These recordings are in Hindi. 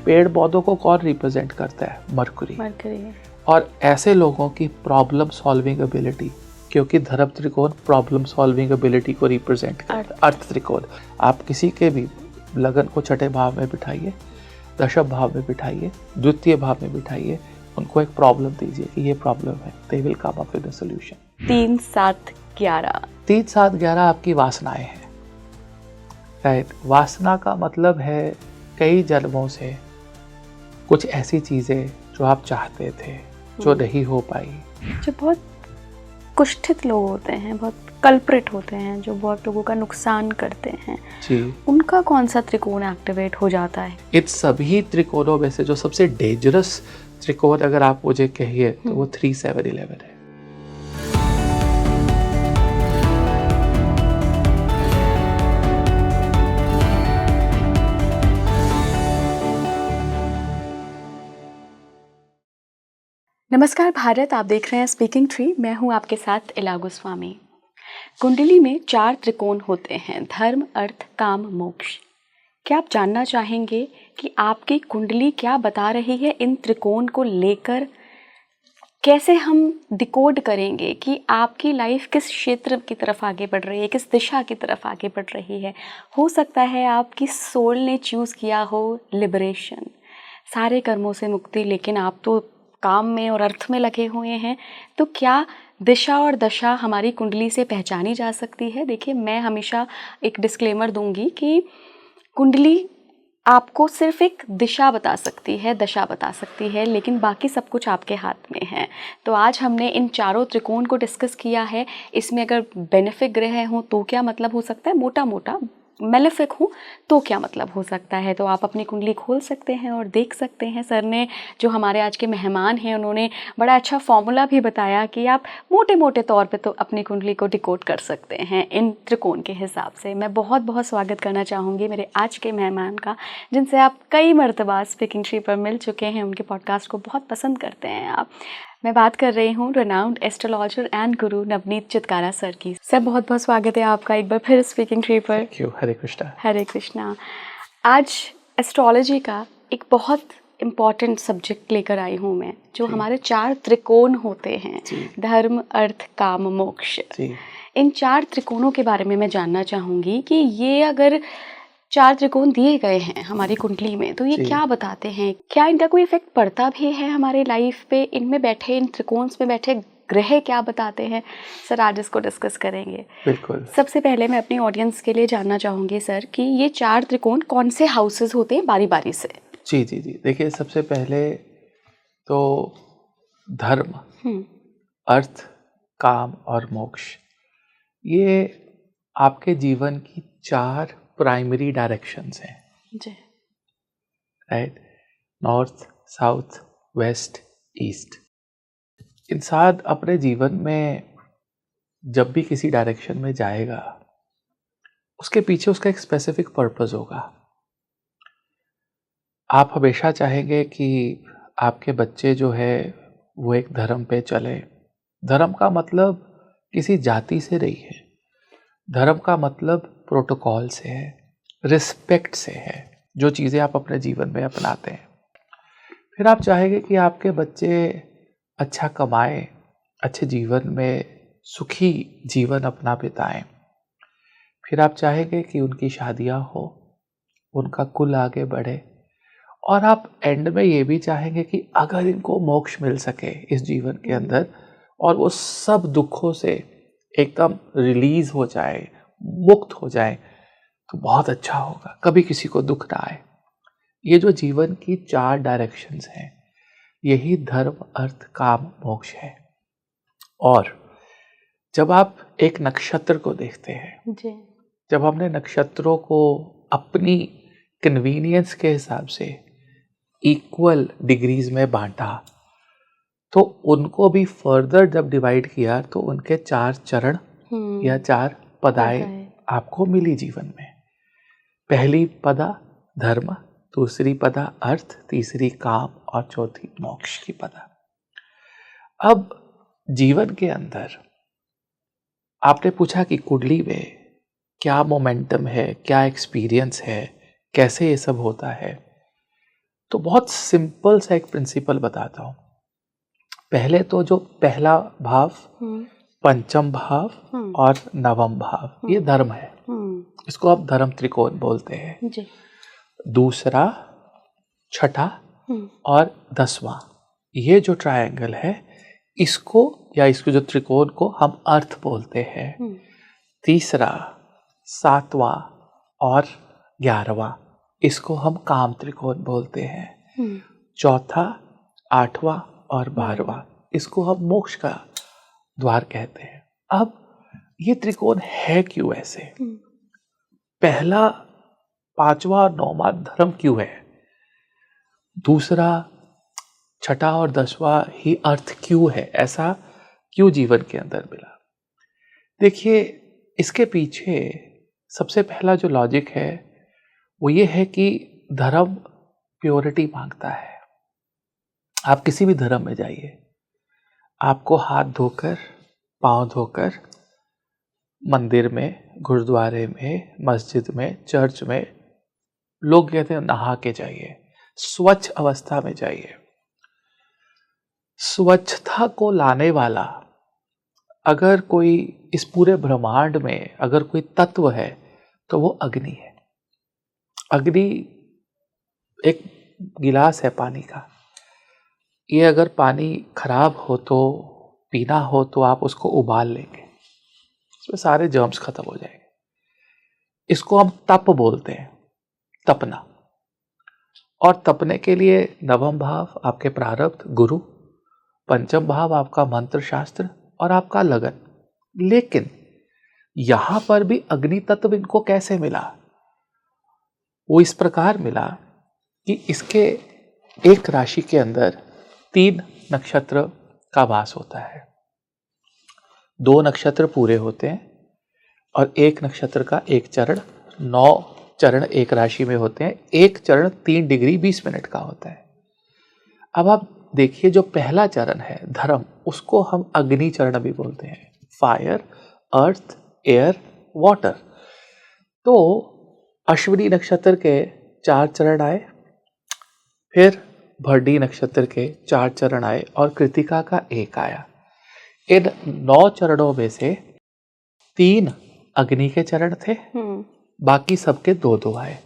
पेड़ पौधों को कौन रिप्रेजेंट करता है? मरकरी। और ऐसे लोगों की प्रॉब्लम सॉल्विंग एबिलिटी, क्योंकि धर्म त्रिकोण प्रॉब्लम सॉल्विंग एबिलिटी को रिप्रेजेंट करता है। अर्थ त्रिकोण, आप किसी के भी लगन को छठे भाव में बिठाइए, दशम भाव में बिठाइए, द्वितीय भाव में बिठाइए, उनको एक प्रॉब्लम दीजिए कि ये प्रॉब्लम है, they will come up with a solution. 3 7 11 3 7 11 आपकी वासनाएं हैं, राइट। वासना का मतलब है कई जन्मों से कुछ ऐसी चीजें जो आप चाहते थे, जो नहीं हो पाई। जो बहुत कुष्ठित लोग होते हैं, बहुत कल्प्रिट होते हैं, जो बहुत लोगों का नुकसान करते हैं जी, उनका कौन सा त्रिकोण एक्टिवेट हो जाता है? इन सभी त्रिकोणों में से जो सबसे डेंजरस त्रिकोण अगर आप मुझे कहिए तो वो 3 7 11 है। नमस्कार भारत, आप देख रहे हैं स्पीकिंग ट्री। मैं हूं आपके साथ इला गोस्वामी। कुंडली में 4 त्रिकोण होते हैं, धर्म, अर्थ, काम, मोक्ष। क्या आप जानना चाहेंगे कि आपकी कुंडली क्या बता रही है इन त्रिकोण को लेकर? कैसे हम डिकोड करेंगे कि आपकी लाइफ किस क्षेत्र की तरफ आगे बढ़ रही है, किस दिशा की तरफ आगे बढ़ रही है? हो सकता है आपकी सोल ने चूज़ किया हो लिबरेशन, सारे कर्मों से मुक्ति, लेकिन आप तो काम में और अर्थ में लगे हुए हैं। तो क्या दिशा और दशा हमारी कुंडली से पहचानी जा सकती है? देखिए, मैं हमेशा एक डिस्क्लेमर दूंगी कि कुंडली आपको सिर्फ एक दिशा बता सकती है, दशा बता सकती है, लेकिन बाकी सब कुछ आपके हाथ में है। तो आज हमने इन चारों त्रिकोण को डिस्कस किया है। इसमें अगर बेनिफिक ग्रह हों तो क्या मतलब हो सकता है, मोटा मोटा मेलेफिक हूँ तो क्या मतलब हो सकता है। तो आप अपनी कुंडली खोल सकते हैं और देख सकते हैं। सर ने, जो हमारे आज के मेहमान हैं, उन्होंने बड़ा अच्छा फॉर्मूला भी बताया कि आप मोटे मोटे तौर पे तो अपनी कुंडली को डिकोड कर सकते हैं इन त्रिकोण के हिसाब से। मैं बहुत बहुत स्वागत करना चाहूँगी मेरे आज के मेहमान का, जिनसे आप कई मरतबा स्पीकिंग ट्री पर मिल चुके हैं। उनके पॉडकास्ट को बहुत पसंद करते हैं आप। मैं बात कर रही हूँ renowned astrologer and guru Navneet Chitkara sir की। सर, बहुत बहुत स्वागत है आपका एक बार फिर स्पीकिंग ट्री पर। Thank you. हरे कृष्णा। हरे कृष्णा। आज एस्ट्रोलॉजी का एक बहुत इम्पॉर्टेंट सब्जेक्ट लेकर आई हूँ मैं, जो हमारे 4 त्रिकोण होते हैं, धर्म, अर्थ, काम, मोक्ष। इन 4 त्रिकोणों के बारे में मैं जानना चाहूँगी कि ये अगर 4 त्रिकोण दिए गए हैं हमारी कुंडली में, तो ये क्या बताते हैं? क्या इनका कोई इफेक्ट पड़ता भी है हमारे लाइफ पे? इनमें बैठे, इन त्रिकोण में बैठे ग्रह क्या बताते हैं? सर, आज इसको डिस्कस करेंगे। बिल्कुल। सबसे पहले मैं अपनी ऑडियंस के लिए जानना चाहूँगी सर कि ये 4 त्रिकोण कौन से हाउसेस होते हैं बारी बारी से? जी जी जी, देखिए, सबसे पहले तो धर्म, अर्थ, काम और मोक्ष, ये आपके जीवन की 4 प्राइमरी डायरेक्शंस हैं जी, right. North, south, west, east. इंसान अपने जीवन में जब भी किसी डायरेक्शन में जाएगा, उसके पीछे उसका एक स्पेसिफिक पर्पस होगा। आप हमेशा चाहेंगे कि आपके बच्चे जो है वो एक धर्म पे चले। धर्म का मतलब किसी जाति से नहीं है, धर्म का मतलब प्रोटोकॉल से है, रिस्पेक्ट से है, जो चीज़ें आप अपने जीवन में अपनाते हैं। फिर आप चाहेंगे कि आपके बच्चे अच्छा कमाएं, अच्छे जीवन में सुखी जीवन अपना बिताएं। फिर आप चाहेंगे कि उनकी शादियां हो, उनका कुल आगे बढ़े, और आप एंड में ये भी चाहेंगे कि अगर इनको मोक्ष मिल सके इस जीवन के अंदर, और वो सब दुखों से एकदम रिलीज हो जाए, मुक्त हो जाए, तो बहुत अच्छा होगा, कभी किसी को दुख ना आए। ये जो जीवन की 4 डायरेक्शंस हैं, यही धर्म, अर्थ, काम, मोक्ष है। और जब आप एक नक्षत्र को देखते हैं जी, जब हमने नक्षत्रों को अपनी कन्वीनियंस के हिसाब से इक्वल डिग्रीज में बांटा, तो उनको भी फर्दर जब डिवाइड किया, तो उनके 4 चरण या 4 पदाएं आपको मिली जीवन में। पहली पदा धर्म, दूसरी पदा अर्थ, तीसरी काम और चौथी मोक्ष की पदा। अब जीवन के अंदर आपने पूछा कि कुंडली में क्या मोमेंटम है, क्या एक्सपीरियंस है, कैसे ये सब होता है। तो बहुत सिंपल सा एक प्रिंसिपल बताता हूँ। पहले तो जो पहला भाव, पंचम भाव और नवम भाव, ये धर्म है, इसको आप धर्म त्रिकोण बोलते हैं जी। दूसरा, छठा और 10वां, ये जो ट्रायंगल है इसको या इसको जो त्रिकोण को हम अर्थ बोलते हैं। तीसरा, 7वां और 11वां, इसको हम काम त्रिकोण बोलते हैं। चौथा, 8वां और 12वां, इसको हम मोक्ष का द्वार कहते हैं। अब ये त्रिकोण है क्यों ऐसे? पहला, 5वां और 9वां धर्म क्यों है? दूसरा, छठा और 10वां ही अर्थ क्यों है? ऐसा क्यों जीवन के अंदर मिला? देखिए, इसके पीछे सबसे पहला जो लॉजिक है वो ये है कि धर्म प्योरिटी मांगता है। आप किसी भी धर्म में जाइए, आपको हाथ धोकर, पांव धोकर मंदिर में, गुरुद्वारे में, मस्जिद में, चर्च में, लोग कहते हैं नहा के जाइए, स्वच्छ अवस्था में जाइए। स्वच्छता को लाने वाला अगर कोई इस पूरे ब्रह्मांड में अगर कोई तत्व है तो वो अग्नि है। अग्नि एक गिलास है पानी का, ये अगर पानी खराब हो तो, पीना हो तो आप उसको उबाल लेंगे, इसमें सारे जर्म्स खत्म हो जाएंगे। इसको हम तप बोलते हैं, तपना। और तपने के लिए नवम भाव आपके प्रारब्ध गुरु, पंचम भाव आपका मंत्र शास्त्र और आपका लगन। लेकिन यहां पर भी अग्नि तत्व इनको कैसे मिला? वो इस प्रकार मिला कि इसके एक राशि के अंदर 3 नक्षत्र का वास होता है। 2 नक्षत्र पूरे होते हैं और एक नक्षत्र का एक चरण, 9 चरण एक राशि में होते हैं। एक चरण 3 डिग्री 20 मिनट का होता है। अब आप देखिए, जो पहला चरण है धर्म, उसको हम अग्नि चरण भी बोलते हैं, फायर, अर्थ, एयर, वाटर। तो अश्विनी नक्षत्र के 4 चरण आए, फिर भरणी नक्षत्र के 4 चरण आए और कृतिका का 1 आया। इन 9 चरणों में से 3 अग्नि के चरण थे, बाकी सबके 2-2 आए।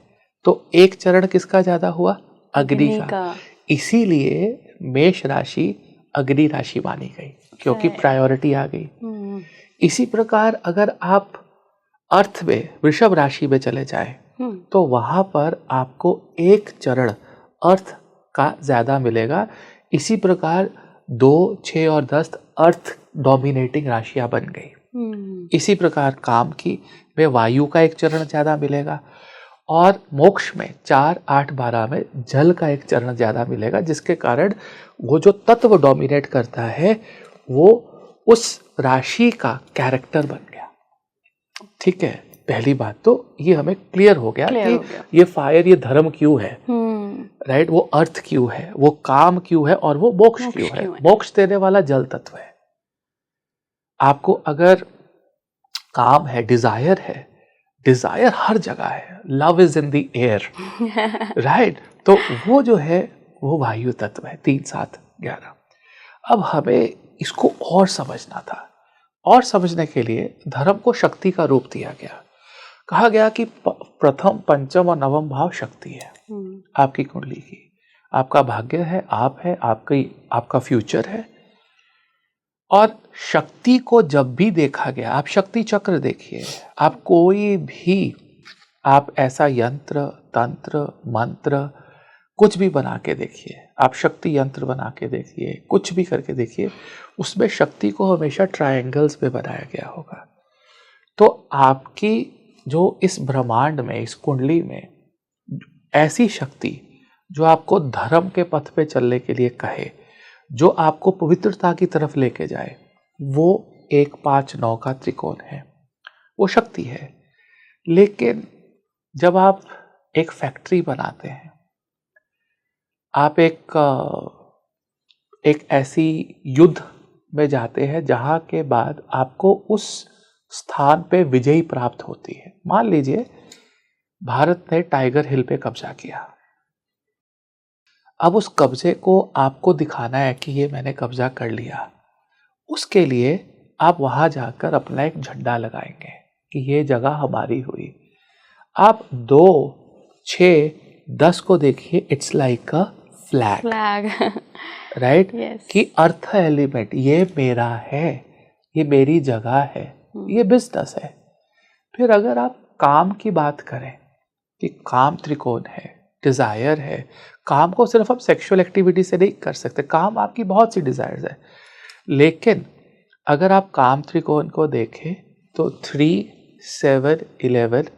तो एक चरण किसका ज्यादा हुआ? अग्नि का। इसीलिए मेष राशि अग्नि राशि मानी गई, क्योंकि प्रायोरिटी आ गई। इसी प्रकार अगर आप अर्थ में वृषभ राशि में चले जाएं तो वहां पर आपको एक चरण अर्थ का ज्यादा मिलेगा। इसी प्रकार 2, 6 और 10 अर्थ डोमिनेटिंग राशियां बन गई। इसी प्रकार काम की में वायु का एक चरण ज्यादा मिलेगा और मोक्ष में 4, 8, 12 में जल का एक चरण ज्यादा मिलेगा, जिसके कारण वो जो तत्व डोमिनेट करता है वो उस राशि का कैरेक्टर बन गया। ठीक है, पहली बात तो ये हमें क्लियर हो गया कि ये फायर, ये धर्म क्यों है, राइट? वो अर्थ क्यों है, वो काम क्यों है और वो मोक्ष क्यों है। मोक्ष देने वाला जल तत्व है। आपको अगर काम है, डिजायर है, डिजायर हर जगह है, love is in the air, right? तो वो जो है वो वायु तत्व है, 3, 7, 11। अब हमें इसको और समझना था, और समझने के लिए धर्म को शक्ति का रूप दिया गया। कहा गया कि प्रथम, पंचम और नवम भाव शक्ति है आपकी कुंडली की, आपका भाग्य है, आप है, आपका फ्यूचर है। और शक्ति को जब भी देखा गया, आप शक्ति चक्र देखिए, आप कोई भी आप ऐसा यंत्र, तंत्र, मंत्र कुछ भी बना के देखिए, आप शक्ति यंत्र बना के देखिए, कुछ भी करके देखिए, उसमें शक्ति को हमेशा ट्रायंगल्स में बनाया गया होगा। तो आपकी जो इस ब्रह्मांड में, इस कुंडली में ऐसी शक्ति जो आपको धर्म के पथ पे चलने के लिए कहे, जो आपको पवित्रता की तरफ लेके जाए, वो 1, 5, 9 का त्रिकोण है, वो शक्ति है। लेकिन जब आप एक फैक्ट्री बनाते हैं, आप एक ऐसी युद्ध में जाते हैं जहां के बाद आपको उस स्थान पे विजयी प्राप्त होती है। मान लीजिए भारत ने टाइगर हिल पे कब्जा किया, अब उस कब्जे को आपको दिखाना है कि ये मैंने कब्जा कर लिया। उसके लिए आप वहां जाकर अपना एक झंडा लगाएंगे कि ये जगह हमारी हुई। आप 2, 6, 10 को देखिए, it's like a flag, right? कि अर्थ एलिमेंट, ये मेरा है, ये मेरी जगह है, ये बिजनेस है। फिर अगर आप काम की बात करें कि काम त्रिकोण है, डिजायर है, काम को सिर्फ आप सेक्सुअल एक्टिविटी से नहीं कर सकते, काम आपकी बहुत सी डिजायर्स है। लेकिन अगर आप काम त्रिकोण को देखें तो 3, 7, 11,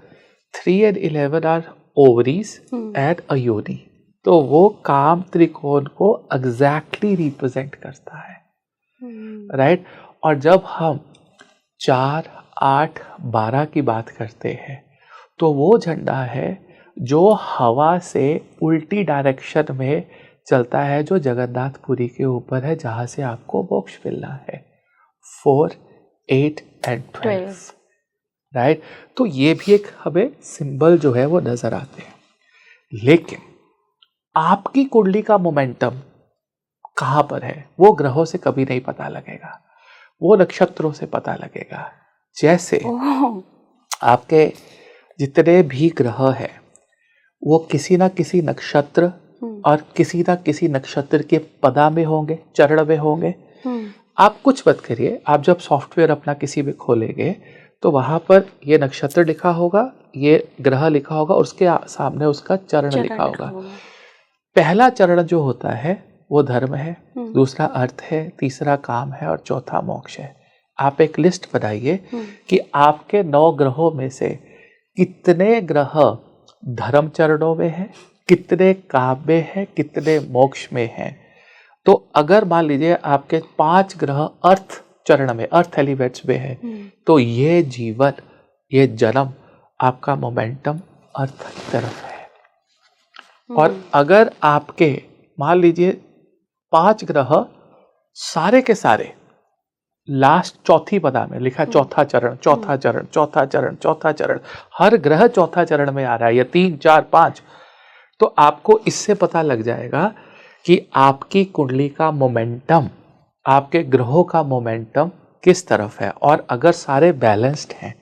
3 and 11 are ovaries at a योनि, तो वो काम त्रिकोण को एग्जैक्टली रिप्रेजेंट करता है, राइट? और जब हम 4, 8, 12 की बात करते हैं तो वो झंडा है जो हवा से उल्टी डायरेक्शन में चलता है, जो जगन्नाथपुरी के ऊपर है, जहां से आपको मोक्ष मिलना है। 4, 8 and 12, राइट? तो ये भी एक हमें सिंबल जो है वो नजर आते हैं। लेकिन आपकी कुंडली का मोमेंटम कहां पर है वो ग्रहों से कभी नहीं पता लगेगा, वो नक्षत्रों से पता लगेगा। जैसे आपके जितने भी ग्रह हैं वो किसी ना किसी नक्षत्र और किसी ना किसी नक्षत्र के पदा में होंगे, चरण में होंगे। आप कुछ मत करिए, आप जब सॉफ्टवेयर अपना किसी में खोलेंगे तो वहां पर ये नक्षत्र लिखा होगा, ये ग्रह लिखा होगा, उसके सामने उसका चरण लिखा होगा। पहला चरण जो होता है वो धर्म है, दूसरा अर्थ है, तीसरा काम है और चौथा मोक्ष है। आप एक लिस्ट बनाइए कि आपके 9 ग्रहों में से कितने ग्रह धर्म चरणों में हैं, कितने काम में हैं, कितने मोक्ष में हैं। तो अगर मान लीजिए आपके 5 ग्रह अर्थ चरण में, अर्थ एलिमेंट्स में है, तो ये जीवन, ये जन्म, आपका मोमेंटम अर्थ की तरफ है। और अगर आपके मान लीजिए 5 ग्रह सारे के सारे लास्ट चौथी पदा में लिखा, चौथा चरण, चौथा चरण, चौथा चरण, चौथा चरण, हर ग्रह चौथा चरण में आ रहा है, या 3, 4, 5, तो आपको इससे पता लग जाएगा कि आपकी कुंडली का मोमेंटम, आपके ग्रहों का मोमेंटम किस तरफ है। और अगर सारे बैलेंस्ड हैं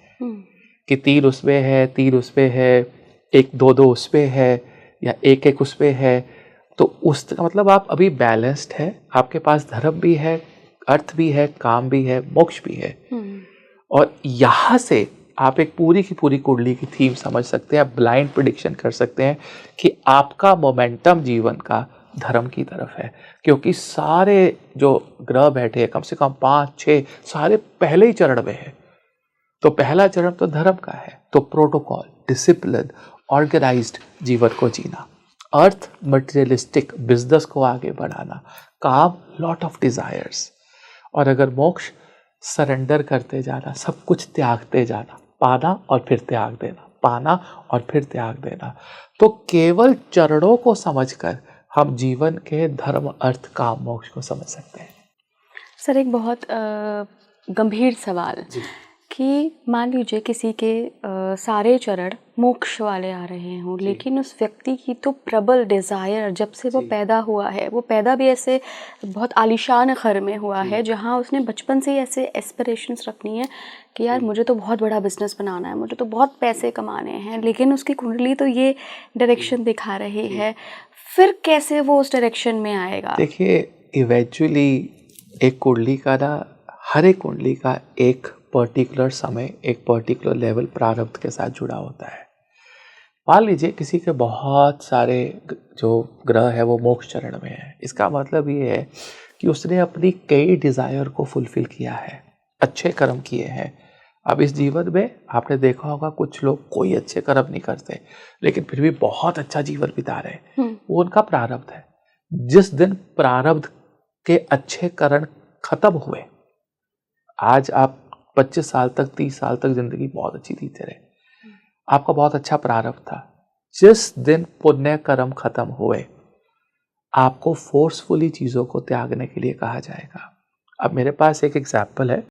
कि 3 उसमें है, 3 उसमें है, 1, 2, 2 उसमें है, या 1, 1 उसमें है, तो उसका मतलब आप अभी बैलेंस्ड है, आपके पास धर्म भी है, अर्थ भी है, काम भी है, मोक्ष भी है। और यहां से आप एक पूरी की पूरी कुंडली की थीम समझ सकते हैं, आप ब्लाइंड प्रेडिक्शन कर सकते हैं कि आपका मोमेंटम जीवन का धर्म की तरफ है। क्योंकि सारे जो ग्रह बैठे हैं, कम से कम 5, 6 सारे पहले ही चरण में है। तो पहला चरण तो धर्म का है, तो प्रोटोकॉल, डिसिप्लिन, ऑर्गेनाइज्ड जीवन को जीना। अर्थ मटेरियलिस्टिक, बिजनेस को आगे बढ़ाना। काम लॉट ऑफ डिजायर्स। और अगर मोक्ष, सरेंडर करते जाना, सब कुछ त्यागते जाना, पाना और फिर त्याग देना, पाना और फिर त्याग देना। तो केवल चरणों को समझकर हम जीवन के धर्म, अर्थ, काम, मोक्ष को समझ सकते हैं। सर, एक बहुत गंभीर सवाल कि मान लीजिए किसी के सारे चरण मोक्ष वाले आ रहे हों, लेकिन उस व्यक्ति की तो प्रबल डिज़ायर, जब से वो पैदा हुआ है, वो पैदा भी ऐसे बहुत आलीशान घर में हुआ है जहाँ उसने बचपन से ही ऐसे एस्पिरेशंस रखनी है कि यार मुझे तो बहुत बड़ा बिजनेस बनाना है, मुझे तो बहुत पैसे कमाने हैं, लेकिन उसकी कुंडली तो ये डायरेक्शन दिखा रही है। फिर कैसे वो उस डायरेक्शन में आएगा? देखिए, इवेंचुअली एक कुंडली का ना, हर एक कुंडली का एक पर्टिकुलर समय, एक पर्टिकुलर लेवल प्रारब्ध के साथ जुड़ा होता है। मान लीजिए किसी के बहुत सारे जो ग्रह है वो मोक्ष चरण में है, इसका मतलब ये है कि उसने अपनी कई डिजायर को फुलफिल किया है, अच्छे कर्म किए हैं। अब इस जीवन में आपने देखा होगा कुछ लोग कोई अच्छे कर्म नहीं करते लेकिन फिर भी बहुत अच्छा जीवन बिता रहे हैं, वो उनका प्रारब्ध है। जिस दिन प्रारब्ध के अच्छे कर्म खत्म हुए, आज आप 25 साल तक, 30 साल तक जिंदगी बहुत अच्छी जीते रहे, आपका बहुत अच्छा प्रारब्ध था। जिस दिन पुण्य कर्म खत्म हुए, आपको फोर्सफुली चीजों को त्यागने के लिए कहा जाएगा। अब मेरे पास एक एग्जाम्पल है,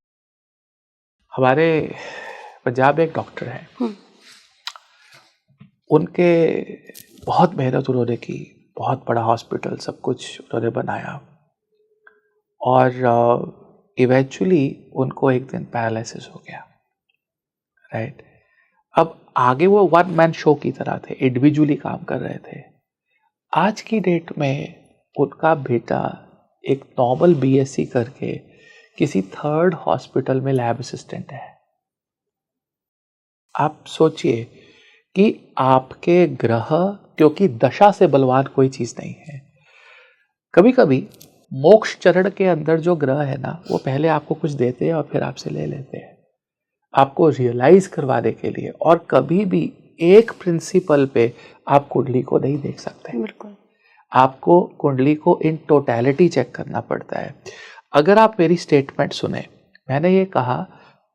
हमारे पंजाब में एक डॉक्टर हैं, उनके बहुत मेहनत उन्होंने की, बहुत बड़ा हॉस्पिटल, सब कुछ उन्होंने बनाया, और इवेंचुअली उनको एक दिन पैरालिसिस हो गया, राइट। अब आगे वो वन मैन शो की तरह थे, इंडिविजुअली काम कर रहे थे। आज की डेट में उनका बेटा एक नॉर्मल बीएससी करके किसी थर्ड हॉस्पिटल में लैब असिस्टेंट है। आप सोचिए कि आपके ग्रह, क्योंकि दशा से बलवान कोई चीज नहीं है। कभी कभी मोक्ष चरण के अंदर जो ग्रह है ना, वो पहले आपको कुछ देते हैं और फिर आपसे ले लेते हैं, आपको रियलाइज करवाने के लिए। और कभी भी एक प्रिंसिपल पे आप कुंडली को नहीं देख सकते। बिल्कुल, आपको कुंडली को इन टोटैलिटी चेक करना पड़ता है। अगर आप मेरी स्टेटमेंट सुने, मैंने ये कहा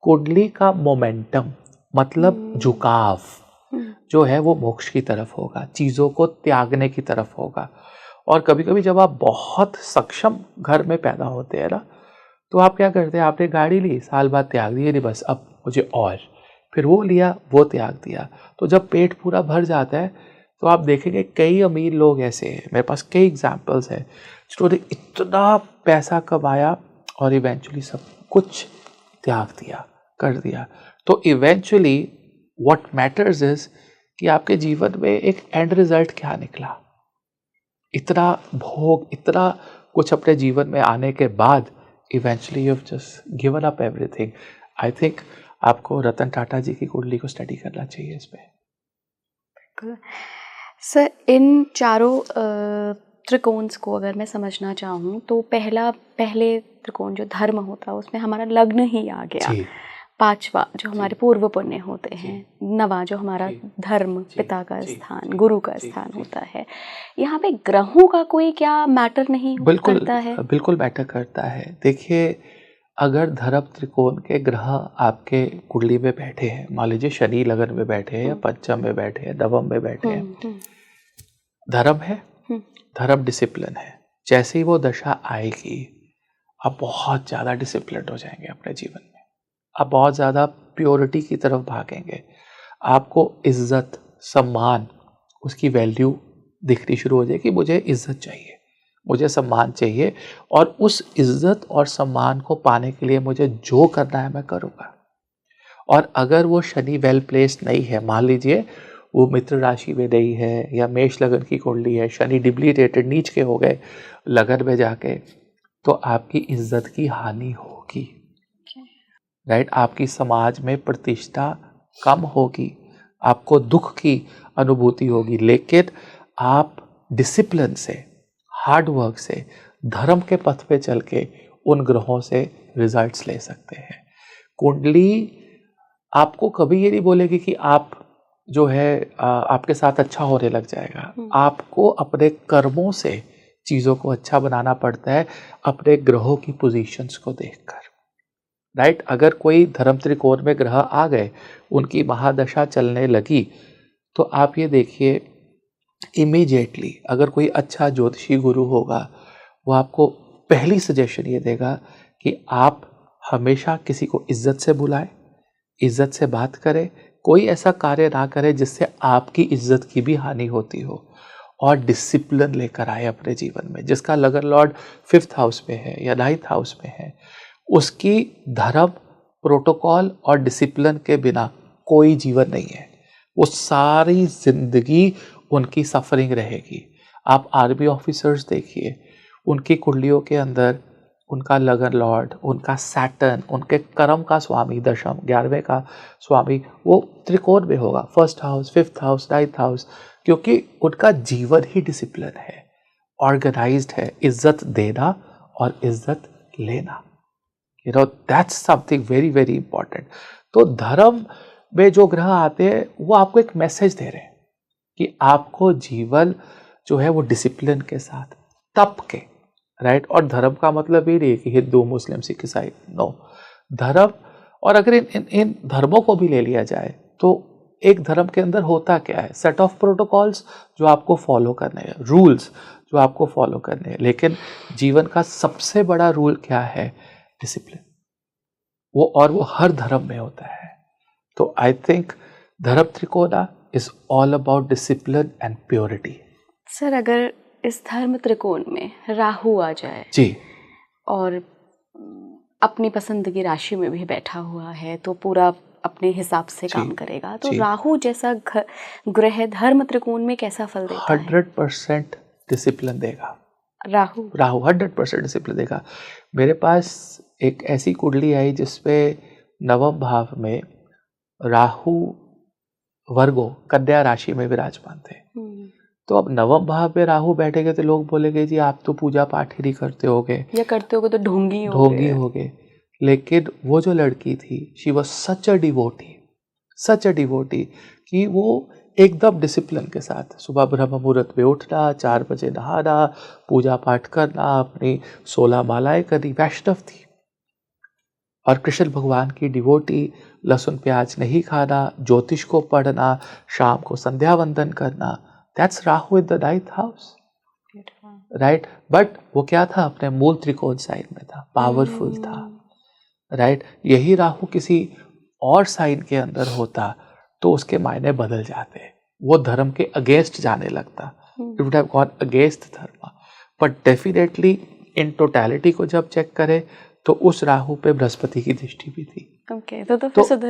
कुंडली का मोमेंटम मतलब झुकाव जो है वो मोक्ष की तरफ होगा, चीजों को त्यागने की तरफ होगा। और कभी कभी जब आप बहुत सक्षम घर में पैदा होते हैं ना, तो आप क्या करते हैं, आपने गाड़ी ली, साल बाद त्याग दी, नहीं बस अब मुझे, और फिर वो लिया, वो त्याग दिया। तो जब पेट पूरा भर जाता है तो आप देखेंगे कई अमीर लोग ऐसे हैं, मेरे पास कई एग्जाम्पल्स हैं जिन्होंने इतना पैसा कमाया और इवेंचुअली सब कुछ त्याग दिया, कर दिया। तो इवेंचुअली व्हाट मैटर्स इज कि आपके जीवन में एक एंड रिजल्ट क्या निकला। इतना भोग, इतना कुछ अपने जीवन में आने के बाद eventually you have just given up everything. I think आपको रतन टाटा जी की कुंडली को स्टडी करना चाहिए इस पे। सर, इन चारों त्रिकोण्स को अगर मैं समझना चाहूँ तो पहले त्रिकोण जो धर्म होता है उसमें हमारा लग्न ही आ गया, पांचवा जो हमारे पूर्व पुण्य होते हैं, नवा जो हमारा धर्म, पिता का स्थान, गुरु का स्थान होता है। यहाँ पे ग्रहों का कोई क्या मैटर नहीं करता है? बिल्कुल मैटर करता है। देखिए, अगर धर्म त्रिकोण के ग्रह आपके कुंडली में बैठे हैं, मान लीजिए शनि लगन में बैठे हैं या पंचम में बैठे हैं, नवम में बैठे हैं, धर्म है, धर्म डिसिप्लिन है। जैसे ही वो दशा आएगी आप बहुत ज़्यादा डिसिप्लिन हो जाएंगे अपने जीवन में, आप बहुत ज़्यादा प्योरिटी की तरफ भागेंगे, आपको इज्जत, सम्मान, उसकी वैल्यू दिखनी शुरू हो जाएगी। मुझे इज्जत चाहिए, मुझे सम्मान चाहिए, और उस इज्जत और सम्मान को पाने के लिए मुझे जो करना है मैं करूँगा। और अगर वो शनि वेल प्लेस्ड नहीं है, मान लीजिए वो मित्र राशि में नहीं है या मेष लगन की कुंडली है, शनि डिप्लीटेटेड नीच के हो गए लगन में जाके, तो आपकी इज्जत की हानि होगी, राइट। आपकी समाज में प्रतिष्ठा कम होगी, आपको दुख की अनुभूति होगी। लेकिन आप डिसिप्लिन से, हार्ड वर्क से, धर्म के पथ पे चल के उन ग्रहों से रिजल्ट्स ले सकते हैं। कुंडली आपको कभी ये नहीं बोलेगी कि आप जो है आपके साथ अच्छा होने लग जाएगा। आपको अपने कर्मों से चीज़ों को अच्छा बनाना पड़ता है, अपने ग्रहों की पोजीशंस को देखकर, राइट। अगर कोई धर्म त्रिकोण में ग्रह आ गए, उनकी महादशा चलने लगी, तो आप ये देखिए इमीडिएटली अगर कोई अच्छा ज्योतिषी गुरु होगा, वो आपको पहली सजेशन ये देगा कि आप हमेशा किसी को इज्जत से बुलाएं, इज्जत से बात करें, कोई ऐसा कार्य ना करें जिससे आपकी इज्जत की भी हानि होती हो, और डिसिप्लिन लेकर आए अपने जीवन में। जिसका लगन लॉर्ड 5th हाउस में है या 9th हाउस में है, उसकी धर्म, प्रोटोकॉल और डिसिप्लिन के बिना कोई जीवन नहीं है। वो सारी जिंदगी उनकी सफरिंग रहेगी। आप आर्मी ऑफिसर्स देखिए, उनकी कुंडलियों के अंदर उनका लगन लॉर्ड, उनका सैटर्न, उनके कर्म का स्वामी, दशम 11वें का स्वामी, वो त्रिकोण में होगा, 1st house, 5th house, 9th house, क्योंकि उनका जीवन ही डिसिप्लिन है, ऑर्गेनाइज्ड है, इज्जत देना और इज्जत लेना। You know, that's something very very important. तो धर्म में जो ग्रह आते हैं वो आपको एक मैसेज दे रहे हैं कि आपको जीवन जो है वो डिसिप्लिन के साथ, तप के, राइट। और धर्म का मतलब ये नहीं कि हिंदू, मुस्लिम, सिख, ईसाई, नो। धर्म, और अगर इन धर्मों को भी ले लिया जाए तो एक धर्म के अंदर होता क्या है, सेट ऑफ प्रोटोकॉल्स जो आपको फॉलो करने हैं, रूल्स जो आपको फॉलो करने हैं। लेकिन जीवन का सबसे बड़ा रूल क्या है, डिसिप्लिन। वो हर धर्म में होता है। तो I think dharma trikona is all about discipline and purity. Sir, अगर इस धर्म त्रिकोण में राहु आ जाए जी, और अपनी पसंद की राशि में भी बैठा हुआ है तो पूरा अपने हिसाब से जी, काम करेगा, तो जी। राहु जैसा ग्रह धर्म त्रिकोण में कैसा फल देता है? 100% डिसिप्लिन देगा। राहु। राहु 100% डिसिप्लिन देगा। मेरे पास एक ऐसी कुंडली आई जिसपे नवम भाव में राहु वर्गो कन्या राशि में विराजमान थे। तो अब नवम भाव में राहु बैठेंगे तो लोग बोलेंगे जी आप तो पूजा पाठ ही नहीं करते होगे या करते होगे तो ढोंगी ढोंगी होगे। लेकिन वो जो लड़की थी she was such a devotee कि वो एकदम डिसिप्लिन के साथ सुबह ब्रह्म मुहूर्त में उठना, 4 बजे नहाना, पूजा पाठ करना, अपनी 16 मालाएं करनी, वैष्णव थी। और कृष्ण भगवान की डिवोटी, लहसुन प्याज नहीं खाना, ज्योतिष को पढ़ना, शाम को संध्या वंदन करना, that's Rahu in the 9th house, right. But वो क्या था, अपने मूल त्रिकोण साइन में था, पावरफुल था, राइट। यही राहु किसी और साइन के अंदर होता तो उसके मायने बदल जाते, वो धर्म के अगेंस्ट जाने लगता, it would have gone against धर्म। बट डेफिनेटली इन टोटलिटी को जब चेक करें तो उस राहु पे बृहस्पति की दृष्टि भी थी। ओके, तो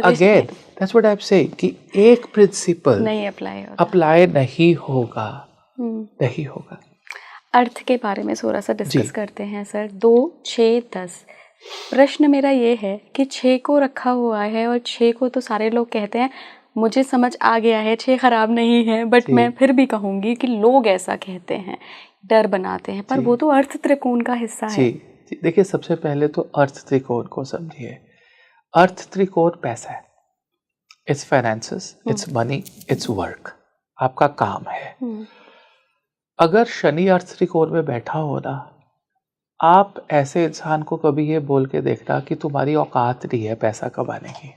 again that's what I am saying कि एक प्रिंसिपल नहीं अप्लाई नहीं होगा, नहीं होगा। अर्थ के बारे में थोड़ा सा डिस्कस करते हैं सर। 2, 6, 10। प्रश्न मेरा ये है कि 6 को रखा हुआ है और 6 को तो सारे लोग कहते हैं, मुझे समझ आ गया है 6 खराब नहीं है, बट मैं फिर भी कहूँगी कि लोग ऐसा कहते हैं, डर बनाते हैं, पर वो तो अर्थ त्रिकोण का हिस्सा है। जी, देखिए सबसे पहले तो अर्थ त्रिकोण को समझिए। अर्थ त्रिकोण पैसा है, it's finances, it's money, it's work, आपका काम है। अगर शनि अर्थ त्रिकोण में बैठा हो ना, आप ऐसे इंसान को कभी ये बोल के देखना कि तुम्हारी औकात नहीं है पैसा कमाने की,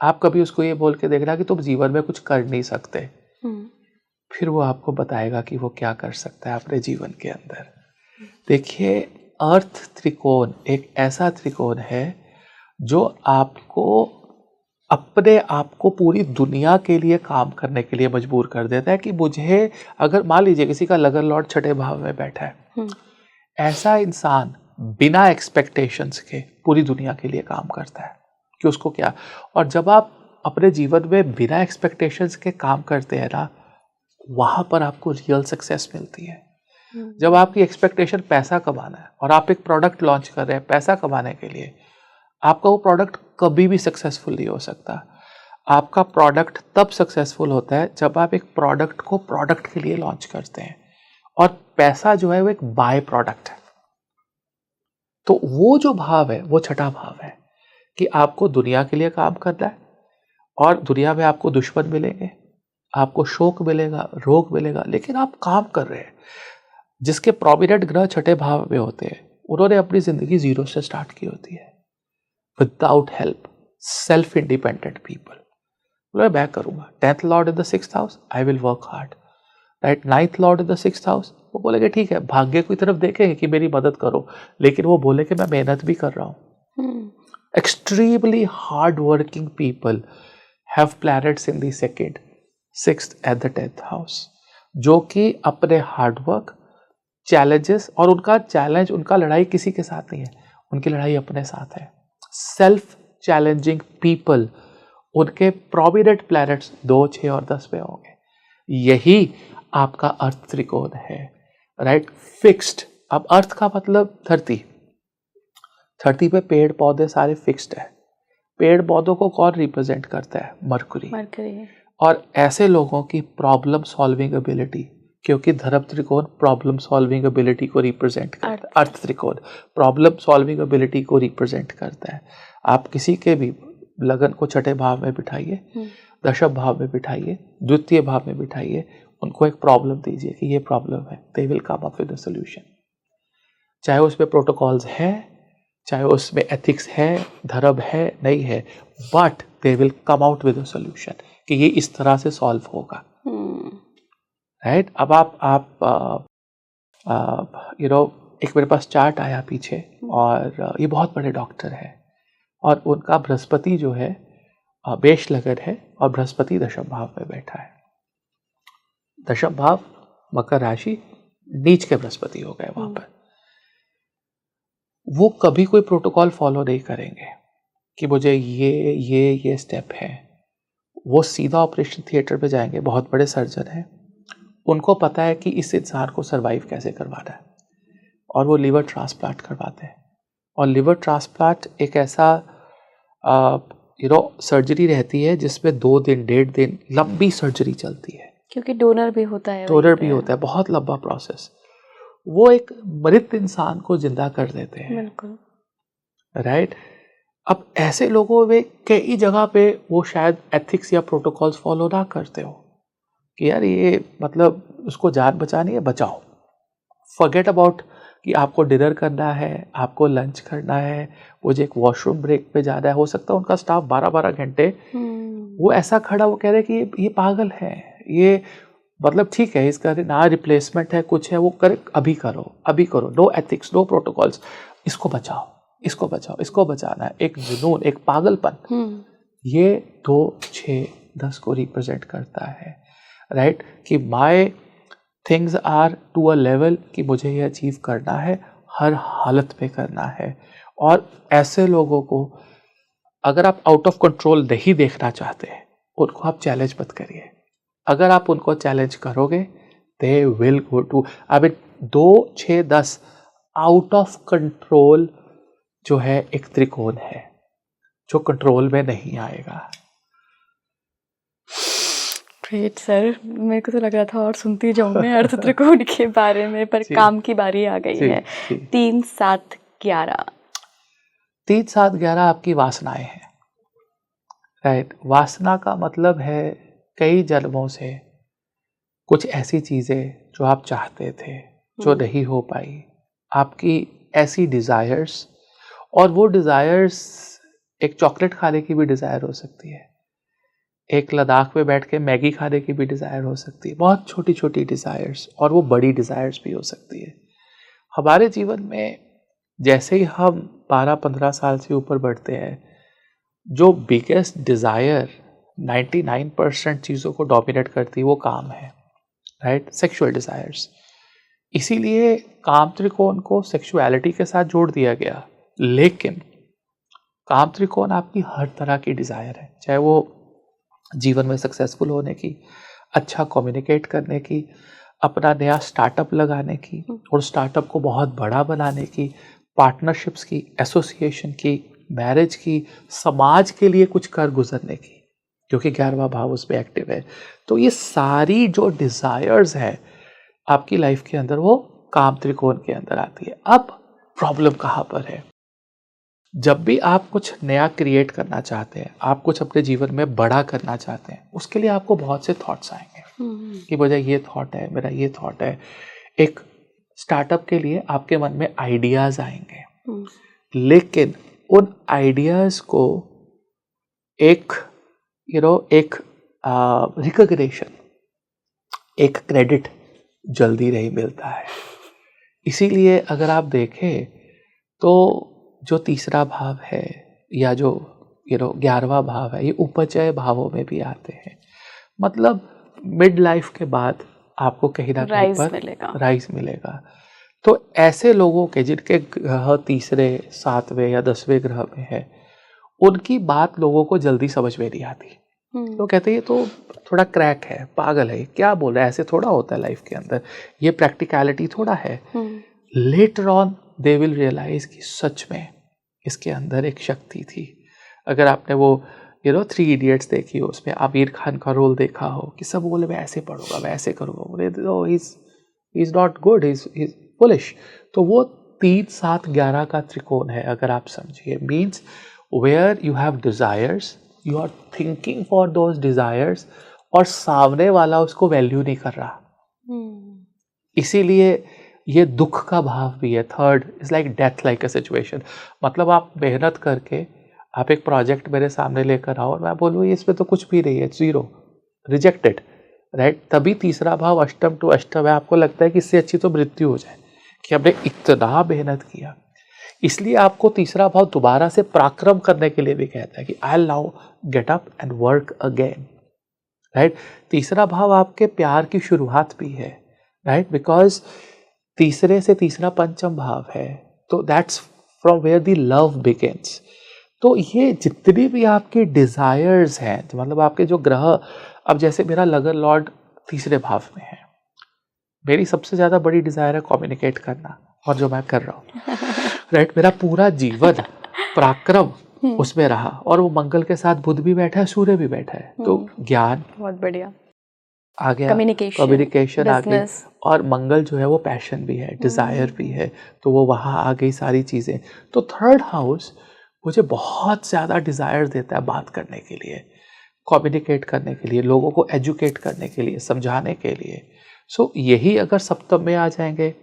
आप कभी उसको ये बोल के देखना कि तुम जीवन में कुछ कर नहीं सकते, फिर वो आपको बताएगा कि वो क्या कर सकता है अपने जीवन के अंदर। देखिए अर्थ त्रिकोण एक ऐसा त्रिकोण है जो आपको अपने आप को पूरी दुनिया के लिए काम करने के लिए मजबूर कर देता है कि मुझे, अगर मान लीजिए किसी का लगन लॉर्ड छठे भाव में बैठा है, ऐसा इंसान बिना एक्सपेक्टेशंस के पूरी दुनिया के लिए काम करता है कि उसको क्या। और जब आप अपने जीवन में बिना एक्सपेक्टेशंस के काम करते हैं ना, वहां पर आपको रियल सक्सेस मिलती है। जब आपकी एक्सपेक्टेशन पैसा कमाना है और आप एक प्रोडक्ट लॉन्च कर रहे हैं पैसा कमाने के लिए, आपका वो प्रोडक्ट कभी भी सक्सेसफुल नहीं हो सकता। आपका प्रोडक्ट तब सक्सेसफुल होता है जब आप एक प्रोडक्ट को प्रोडक्ट के लिए लॉन्च करते हैं, और पैसा जो है वो एक बाय प्रोडक्ट है। तो वो जो भाव है वो छठा भाव है कि आपको दुनिया के लिए काम करना है, और दुनिया में आपको दुश्मन मिलेंगे, आपको शोक मिलेगा, रोग मिलेगा, लेकिन आप काम कर रहे हैं। जिसके प्रोमिनेंट ग्रह छठे भाव में होते हैं उन्होंने अपनी जिंदगी 0 से स्टार्ट की होती है, without help, self independent people. मैं करूंगा 10th Lord in the 6th house, I will work hard, right. 9th Lord in the 6th house, वो बोलेंगे ठीक है, भाग्य की तरफ देखेंगे कि मेरी मदद करो, लेकिन वो बोले कि मैं मेहनत भी कर रहा हूँ। Extremely hard working people have planets in the 2nd, 6th and the 10th house, जो कि अपने हार्डवर्क, चैलेंजेस, और उनका चैलेंज, उनका लड़ाई किसी के साथ नहीं है, उनकी लड़ाई अपने साथ है। सेल्फ चैलेंजिंग पीपल, उनके प्रोमिनेंट प्लैनेट्स 2, 6 और 10 में होंगे। यही आपका अर्थ त्रिकोण है, राइट, फिक्स्ड। अब अर्थ का मतलब धरती, धरती पे पेड़ पौधे सारे फिक्स्ड है। पेड़ पौधों को कौन रिप्रेजेंट करता है? मरकरी। और ऐसे लोगों की प्रॉब्लम सॉल्विंग एबिलिटी, क्योंकि धर्म त्रिकोण प्रॉब्लम सॉल्विंग एबिलिटी को रिप्रेजेंट करता है, अर्थ त्रिकोण प्रॉब्लम सॉल्विंग एबिलिटी को रिप्रेजेंट करता है। आप किसी के भी लगन को छठे भाव में बिठाइए, दशम भाव में बिठाइए, द्वितीय भाव में बिठाइए, उनको एक प्रॉब्लम दीजिए कि ये प्रॉब्लम है, they will come up with a solution. चाहे उसमें प्रोटोकॉल्स है, चाहे उसमें एथिक्स है, धर्म है, नहीं है, but they will come out with a solution कि ये इस तरह से सॉल्व होगा, राइट। अब आप एक मेरे पास चार्ट आया पीछे, और ये बहुत बड़े डॉक्टर है, और उनका बृहस्पति जो है बेश लगन है, और बृहस्पति दशम भाव में बैठा है। दशम भाव मकर राशि, नीच के बृहस्पति हो गए वहां पर। वो कभी कोई प्रोटोकॉल फॉलो नहीं करेंगे कि मुझे ये स्टेप है। वो सीधा ऑपरेशन थिएटर पे जाएंगे, बहुत बड़े सर्जन हैं, उनको पता है कि इस इंसान को सरवाइव कैसे करवाना है, और वो लिवर ट्रांसप्लांट करवाते हैं। और लिवर ट्रांसप्लांट एक ऐसा सर्जरी रहती है जिसमें 2 दिन 1.5 दिन लंबी सर्जरी चलती है, क्योंकि डोनर भी होता है, बहुत लंबा प्रोसेस। वो एक मृत इंसान को जिंदा कर देते हैं। बिल्कुल राइट। अब ऐसे लोगों में कई जगह पे वो शायद एथिक्स या प्रोटोकॉल्स फॉलो ना करते हो कि यार ये मतलब उसको जान बचानी है, बचाओ, फॉरगेट अबाउट कि आपको डिनर करना है, आपको लंच करना है, मुझे एक वॉशरूम ब्रेक पे जाना है। हो सकता है उनका स्टाफ 12-12 घंटे वो ऐसा खड़ा, वो कह रहे हैं कि ये पागल है, ये मतलब ठीक है इसका ना रिप्लेसमेंट है, कुछ है, वो करे, अभी करो, नो एथिक्स, नो प्रोटोकॉल्स, इसको बचाओ, इसको बचाना है। एक जुनून, एक पागलपन, ये 2, 6, 10 को रिप्रेजेंट करता है। राइट कि my things are to a level कि मुझे ये अचीव करना है, हर हालत में करना है। और ऐसे लोगों को अगर आप आउट ऑफ कंट्रोल नहीं देखना चाहते, उनको आप चैलेंज मत करिए। अगर आप उनको चैलेंज करोगे, दे विल गो टू, अब 2, 6, 10 आउट ऑफ कंट्रोल जो है एक त्रिकोण है जो कंट्रोल में नहीं आएगा। ग्रेट सर, मेरे को तो लग रहा था और सुनती जाऊँ मैं अर्थ त्रिकोण के बारे में, पर काम की बारी आ गई है। 3, 7, 11। 3, 7, 11 आपकी वासनाएं हैं। राइट। वासना का मतलब है कई जन्मों से कुछ ऐसी चीजें जो आप चाहते थे जो नहीं हो पाई, आपकी ऐसी डिजायर्स, और वो डिजायर्स एक चॉकलेट खाने की भी डिजायर हो सकती है, एक लद्दाख में बैठ के मैगी खाने की भी डिजायर हो सकती है, बहुत छोटी छोटी डिजायर्स, और वो बड़ी डिजायर्स भी हो सकती है। हमारे जीवन में जैसे ही हम 12-15 साल से ऊपर बढ़ते हैं, जो बिगेस्ट डिजायर 99% चीजों को डोमिनेट करती है वो काम है। Right, sexual desires. इसीलिए काम त्रिकोण को सेक्सुअलिटी के साथ जोड़ दिया गया, लेकिन काम त्रिकोण आपकी हर तरह की डिजायर है, चाहे वो जीवन में सक्सेसफुल होने की, अच्छा कम्युनिकेट करने की, अपना नया स्टार्टअप लगाने की और स्टार्टअप को बहुत बड़ा बनाने की, पार्टनरशिप्स की, एसोसिएशन की, मैरिज की, समाज के लिए कुछ कर गुजरने की, क्योंकि 11वां भाव उसमें एक्टिव है। तो ये सारी जो डिजायर्स है आपकी लाइफ के अंदर, वो काम त्रिकोण के अंदर आती है। अब प्रॉब्लम कहाँ पर है? जब भी आप कुछ नया क्रिएट करना चाहते हैं, आप कुछ अपने जीवन में बड़ा करना चाहते हैं, उसके लिए आपको बहुत से थॉट्स आएंगे कि मुझे ये थॉट है, मेरा ये थॉट है। एक स्टार्टअप के लिए आपके मन में आइडियाज आएंगे, लेकिन उन आइडियाज को एक रिकॉग्निशन, एक क्रेडिट जल्दी नहीं मिलता है। इसीलिए अगर आप देखें तो जो तीसरा भाव है या जो 11वां भाव है, ये उपचय भावों में भी आते हैं। मतलब मिड लाइफ के बाद आपको कहीं ना कहीं पर राइज मिलेगा। तो ऐसे लोगों के जिनके ग्रह तीसरे, 7वें या 10वें ग्रह में है, उनकी बात लोगों को जल्दी समझ में नहीं आती। तो कहते हैं ये तो थोड़ा क्रैक है, पागल है, क्या बोल रहा है, ऐसे थोड़ा होता है लाइफ के अंदर, ये प्रैक्टिकलिटी थोड़ा है। Later on they will realize कि सच में इसके अंदर एक शक्ति थी। अगर आपने वो 3 इडियट्स देखी हो, उसमें आमिर खान का रोल देखा हो कि सब बोले मैं ऐसे पढ़ूंगा, मैं ऐसे करूंगा, बोले he is not good, he is foolish. तो वो 3, 7, 11 का त्रिकोण है, अगर आप समझिए। Means where you have desires, you are thinking for those desires, और सामने वाला उसको वैल्यू नहीं कर रहा। इसीलिए ये दुख का भाव भी है। 3rd is like death like a situation. मतलब आप मेहनत करके आप एक प्रोजेक्ट मेरे सामने लेकर आओ और मैं बोलूँ इसमें तो कुछ भी नहीं है, 0, रिजेक्टेड। राइट, तभी तीसरा भाव अष्टम टू अष्टम है। आपको लगता है कि इससे अच्छी तो मृत्यु हो जाए, कि हमने इतना मेहनत किया। इसलिए आपको तीसरा भाव दोबारा से पराक्रम करने के लिए भी कहता है कि I will now get up and work again. Right, तीसरा भाव आपके प्यार की शुरुआत भी है। राइट, बिकॉज तीसरे से तीसरा पंचम भाव है, तो that's from where the love begins. तो ये जितनी भी आपके डिजायर्स हैं, तो मतलब आपके जो ग्रह, अब जैसे मेरा लगन लॉर्ड तीसरे भाव में है, मेरी सबसे ज्यादा बड़ी डिजायर है कम्युनिकेट करना, और जो मैं कर रहा हूँ राइट, मेरा पूरा जीवन पराक्रम उसमें रहा, और वो मंगल के साथ बुध भी बैठा है, सूर्य भी बैठा है, तो ज्ञान बहुत बढ़िया आ गया, कम्युनिकेशन आ गई, और मंगल जो है वो पैशन भी है, डिजायर भी है, तो वो वहाँ आ गई सारी चीजें। तो थर्ड हाउस मुझे बहुत ज्यादा डिजायर देता है बात करने के लिए, कम्युनिकेट करने के लिए, लोगों को एजुकेट करने के लिए, समझाने के लिए। सो यही अगर सप्तम में आ जाएंगे